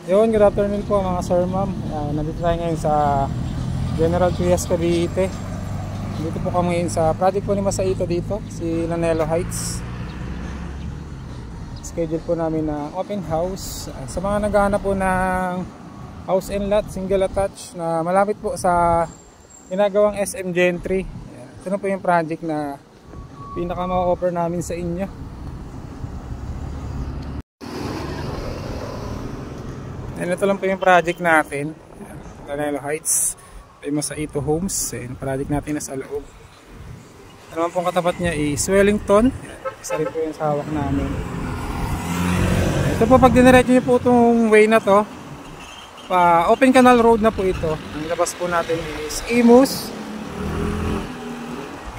Yun, good afternoon po mga sir, ma'am. Nandito tayo ngayon sa General Trias, Cavite. Dito po kami ngayon sa project po ni Masaito dito, si Lanelo Heights. Schedule po namin na open house. Sa mga naghahanap po ng house and lot, single attached na malapit po sa ginagawang SM Gentry. Ito na po yung project na pinaka ma-offer namin sa inyo. Ito lang po yung project natin, Lanelo Heights, Masaito Homes. Yung project natin nasa loob. Ano naman pong katapat niya is Wellington. Isa rin po yung hawak namin. Ito po, pag diniretso niyo po itong way na to, open canal road na po ito. Ang labas po natin is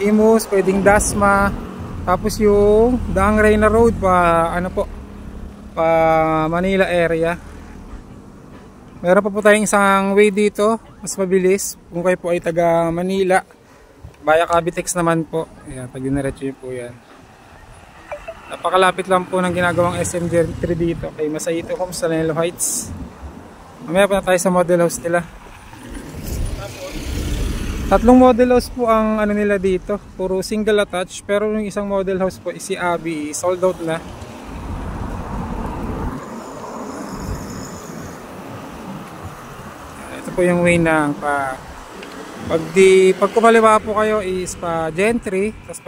Imus, pwedeng Dasma. Tapos yung Daang Reyna Road pa Manila area. Meron pa po tayong isang way dito, mas mabilis kung kayo po ay taga Manila. Via Cavitex naman po. Ayan, pag diniretso nyo po yan. Napakalapit lang po ng ginagawang SM Gentry dito kay Masaito Homes sa Lanelo Heights. Mamaya pa na tayo sa model house nila. Tatlong model house po ang ano nila dito, puro single attached. Pero yung isang model house po si Abby, sold out na. Po yung way ng pag kumaliwa po kayo is pa Gentry, tapos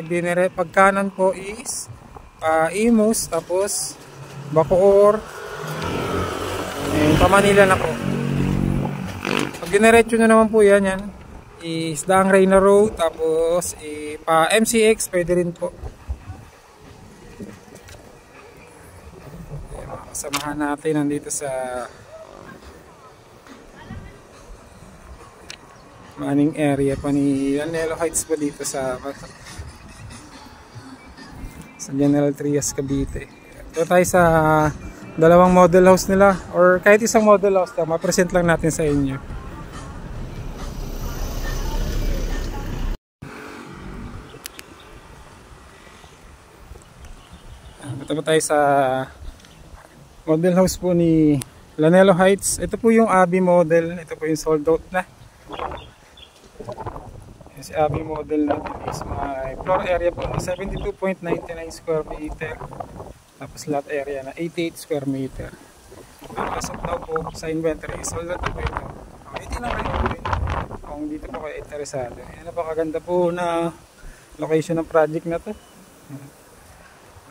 pag kanan po is pa Imus, tapos Bacoor, pa Manila na po. Pag diniretso nyo naman po yan is Daang Reyna Road, tapos pa MCX pwede rin po. Kasamahan natin nandito sa maning area pa ni Lanelo Heights po dito sa General Trias, Cavite. Ito tayo sa dalawang model house nila, or kahit isang model house lang, ma-present lang natin sa inyo. Ito po tayo sa model house po ni Lanelo Heights. Ito po yung Abby model, ito po yung sold out na. Si Abby model natin is may floor area po na 72.99 square meter, tapos lot area na 88 square meter. As of now po sa inventory is sold out po ito. Hindi lang kayo kung dito po kayo interesado. Napakaganda po na location ng project na to,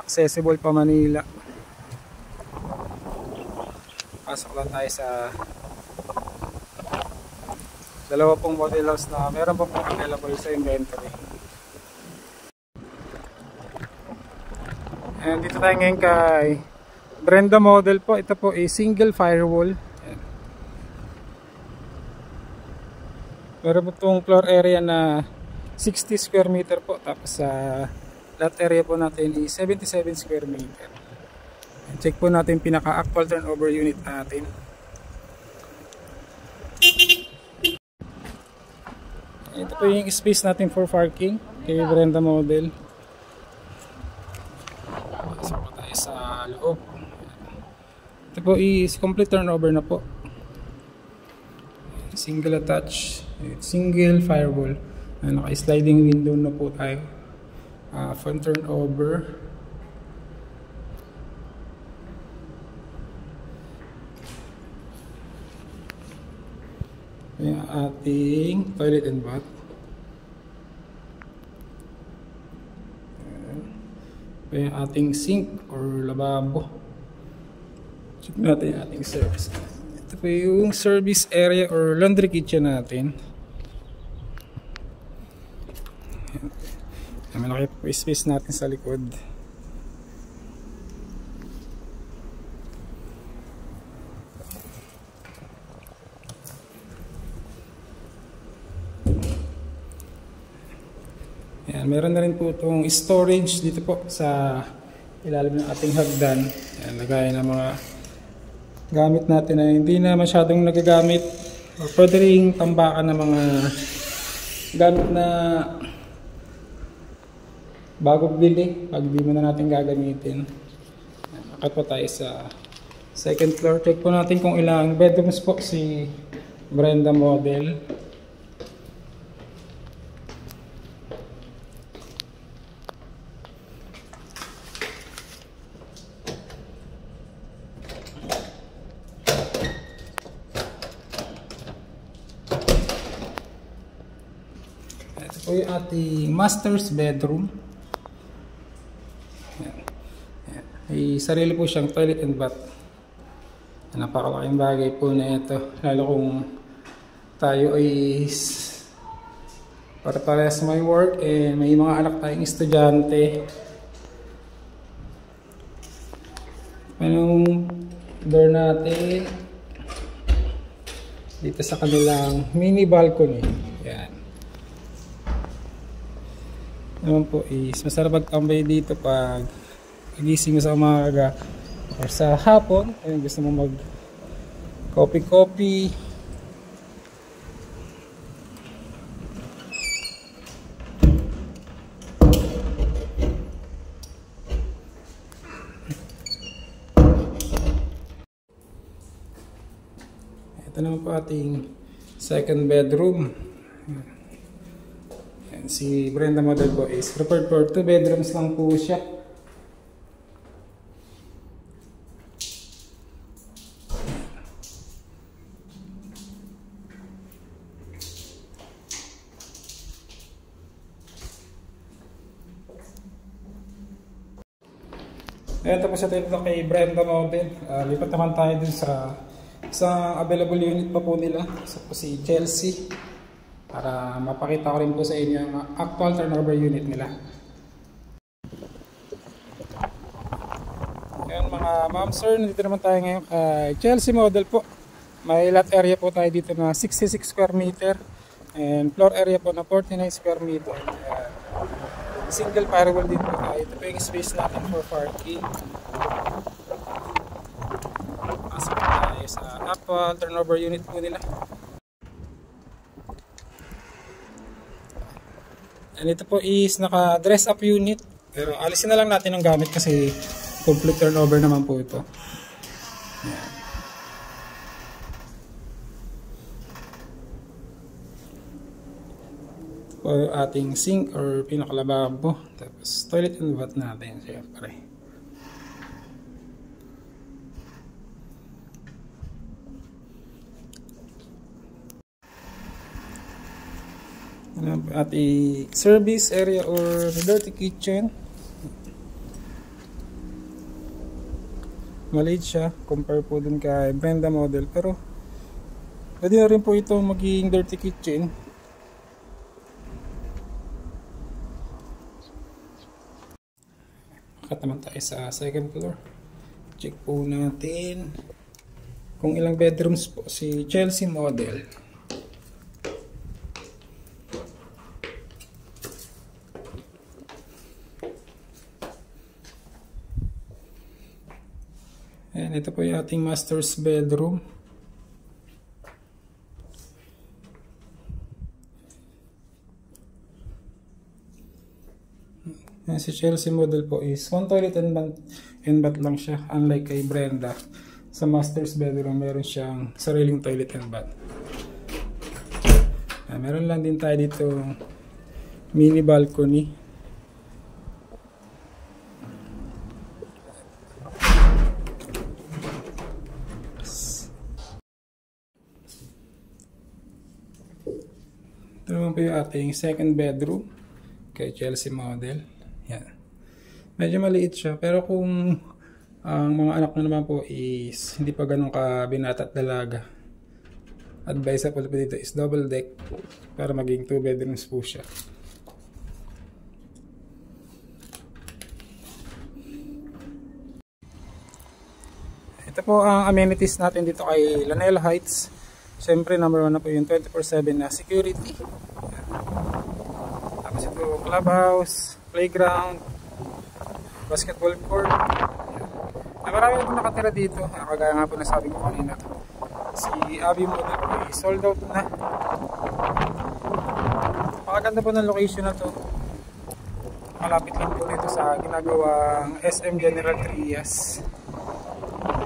accessible pa Manila. Pasok lang tayo sa dalawa pong model house na meron pa pong available sa inventory. And dito tayo ngayon kay Brenda model po. Ito po ay single firewall. Meron po itong floor area na 60 square meter po. Tapos sa lot area po natin is 77 square meter. Check po natin pinaka-actual turnover unit natin. Ito po yung space natin for parking kay Brenda model. Pasok po tayo sa loob. Ito po is complete turnover na po. Single attach, single firewall. Naka-sliding window na po tayo. Front turnover. Yung ating toilet and bath. Yung ating sink or lababo. Check natin yung ating service. Ito po yung service area or laundry kitchen natin. Malaki po yung space natin sa likod. Ayan, meron na rin po itong storage dito po sa ilalim ng ating hagdan. Ayan, lagayan ng mga gamit natin na hindi na masyadong nagagamit, o pwede rin tambakan ng mga gamit na bago bili pag di mo na natin gagamitin. Akat pa tayo sa Second floor, check po natin kung ilang bedrooms po si Brenda model. Ito po yung ating master's bedroom. May sarili po siyang toilet and bath. Napakalaking bagay po na ito, lalo kung tayo ay para-parehas may work and may mga anak tayong estudyante. Anong door natin dito sa kanilang mini balcony. Yan. Naman po is masarap magtambay dito pag gising mo sa umaga or sa hapon, ayun, gusto mo mag coffee. Ito naman po ating second bedroom. Ayan, si Brenda model po is prepared for 2 bedrooms lang po siya. Ayan, tapos ito kay Brenda model. Lipat naman tayo dun sa available unit pa po nila. So po si Chelsea. Para mapakita ko rin po sa inyo ang actual turnover unit nila. Ayan mga ma'am sir, nandito naman tayo ngayon kay Chelsea model po. May lot area po tayo dito na 66 square meter. And floor area po na 49 square meter. Single firewall din po tayo. Ito po yung space natin for parking. Pasok tayo sa actual turnover unit po nila. And ito po is naka dress up unit. Pero alisin na lang natin ang gamit kasi complete turnover naman po ito. Ayan. O ating sink or pinakalababo, tapos toilet and bath natin syempre. Ating service area or dirty kitchen, maliit siya compare po dun kay Brenda model, pero pwede na rin po ito maging dirty kitchen. Kat naman tayo sa second floor. Check po natin kung ilang bedrooms po si Chelsea model. Ayan, ito po yung ating master's bedroom. Si Chelsea model po is one toilet and bath lang siya, unlike kay Brenda. Sa master's bedroom meron siyang sariling toilet and bath. Meron lang din tayo dito mini balcony. Ito naman po yung ating second bedroom kay Chelsea model. Yan. Medyo maliit siya, pero kung ang mga anak na naman po is hindi pa ganun ka binata at dalaga, advisable po dito is double deck para maging 2 bedrooms po siya. Ito po ang amenities natin dito kay Lanella Heights. Siyempre number 1 na po yung 24/7 na security. Tapos ito clubhouse, playground, basketball court. Marami na po nakatira dito. Kagaya nga po nasabi ko kanina, si Abby model po ay sold out na. Pakaganda po ng location na to. Malapit lang po dito sa ginagawang SM General Trias.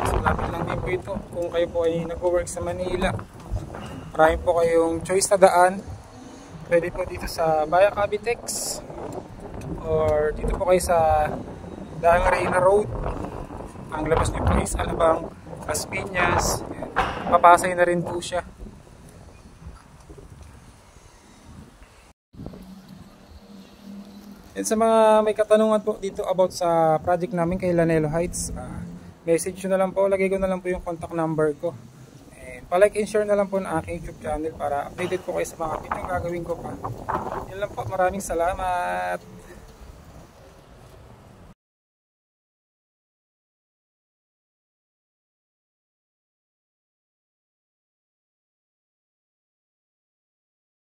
So, lang din po ito kung kayo po ay nag-work sa Manila. Marami po kayong choice na daan. Pwede po dito sa Via Cavitex or dito po kayo sa Daang Reina Road. Ang labas niyo po is Alabang, Las Piñas. Papasay na rin po siya. Yan, sa mga may katanungan po dito about sa project namin kay Lanelo Heights, message nyo na lang po, lagay ko na lang po yung contact number ko. And palike and share na lang po ng aking YouTube channel para updated po kayo sa mga video gagawin ko pa. Yan lang po, maraming salamat.